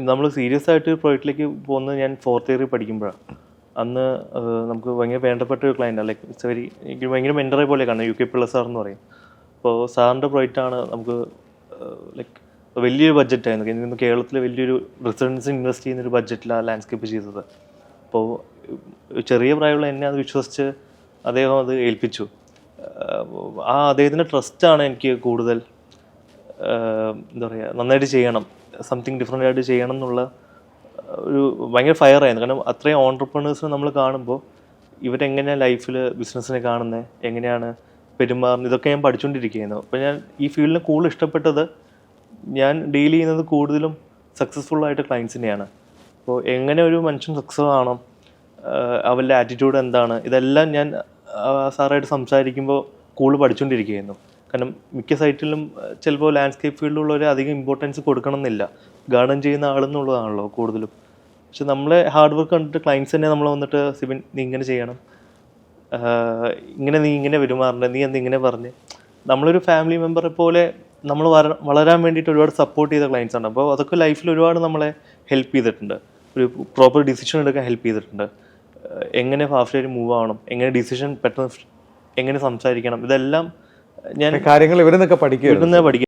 നമ്മൾ സീരിയസ് ആയിട്ട് പ്രോജക്റ്റിലേക്ക് പോകുന്നത് ഞാൻ 4th ഇയറിൽ പഠിക്കുമ്പോഴാണ്. അന്ന് നമുക്ക് ഭയങ്കര വേണ്ടപ്പെട്ട ഒരു ക്ലയൻറ്റാണ്. ലൈക്ക് ഇറ്റ്സ് വെരി, എനിക്ക് ഭയങ്കര മെൻറ്ററെ പോലെ കാണുന്നത് UK പിള്ള സാർ എന്ന് പറയും. അപ്പോൾ സാറിൻ്റെ പ്രോജക്റ്റാണ് നമുക്ക് ലൈക്ക് വലിയൊരു ബഡ്ജറ്റായിരുന്നു. എനിക്ക് കേരളത്തിൽ വലിയൊരു റെസിഡൻസ് ഇൻവെസ്റ്റ് ചെയ്യുന്നൊരു ബഡ്ജറ്റിലാണ് ലാൻഡ്സ്കേപ്പ് ചെയ്തത്. അപ്പോൾ ചെറിയ പ്രായമുള്ള എന്നെ അത് വിശ്വസിച്ച് അദ്ദേഹം അത് ഏൽപ്പിച്ചു. ആ അദ്ദേഹത്തിൻ്റെ ട്രസ്റ്റാണ് എനിക്ക് കൂടുതൽ എന്താ പറയുക, നന്നായിട്ട് ചെയ്യണം, സംതിങ് ഡിഫറെൻ്റ് ആയിട്ട് ചെയ്യണം എന്നുള്ള ഒരു ഭയങ്കര ഫയറായിരുന്നു. കാരണം അത്രയും ഓൺട്രപ്രണേഴ്സിനെ നമ്മൾ കാണുമ്പോൾ ഇവരെങ്ങനെയാണ് ലൈഫിൽ ബിസിനസ്സിനെ കാണുന്നത്, എങ്ങനെയാണ് പെരുമാറുന്നത്, ഇതൊക്കെ ഞാൻ പഠിച്ചുകൊണ്ടിരിക്കുകയായിരുന്നു. അപ്പോൾ ഞാൻ ഈ ഫീൽഡിന് കൂടുതൽ ഇഷ്ടപ്പെട്ടത്, ഞാൻ ഡീൽ ചെയ്യുന്നത് കൂടുതലും സക്സസ്ഫുള്ളായിട്ട് ക്ലയൻസിനെയാണ്. അപ്പോൾ എങ്ങനെ ഒരു മനുഷ്യൻ സക്സസ് ആവണം, അവരുടെ ആറ്റിറ്റ്യൂഡ് എന്താണ്, ഇതെല്ലാം ഞാൻ സാറായിട്ട് സംസാരിക്കുമ്പോൾ കൂടുതൽ പഠിച്ചുകൊണ്ടിരിക്കുകയായിരുന്നു. കാരണം മിക്ക സൈറ്റിലും ചിലപ്പോൾ ലാൻഡ്സ്കേപ്പ് ഫീൽഡിലുള്ളവർ അധികം ഇമ്പോർട്ടൻസ് കൊടുക്കണം എന്നില്ല, ഗാർഡൻ ചെയ്യുന്ന ആളെന്നുള്ളതാണല്ലോ കൂടുതലും. പക്ഷെ നമ്മളെ ഹാർഡ് വർക്ക് കണ്ടിട്ട് ക്ലയൻസ് തന്നെ നമ്മൾ വന്നിട്ട് സിബിൻ നീ ഇങ്ങനെ ചെയ്യണം, നീ ഇങ്ങനെ പെരുമാറണ്ടേ, നീ എന്തിങ്ങനെ പറഞ്ഞ് നമ്മളൊരു ഫാമിലി മെമ്പറെ പോലെ നമ്മൾ വളരാൻ വേണ്ടിയിട്ട് ഒരുപാട് സപ്പോർട്ട് ചെയ്ത ക്ലയൻസ് ആണ്. അപ്പോൾ അതൊക്കെ ലൈഫിൽ ഒരുപാട് നമ്മളെ ഹെൽപ്പ് ചെയ്തിട്ടുണ്ട്. ഒരു പ്രോപ്പർ ഡിസിഷൻ എടുക്കാൻ ഹെൽപ്പ് ചെയ്തിട്ടുണ്ട്. എങ്ങനെ ഫാസ്റ്റായിട്ട് മൂവ് ആവണം, എങ്ങനെ ഡിസിഷൻ പെട്ടെന്ന് എങ്ങനെ സംസാരിക്കണം, ഇതെല്ലാം ഞാൻ കാര്യങ്ങൾ ഇവരെന്നൊക്കെ പഠിക്കുക.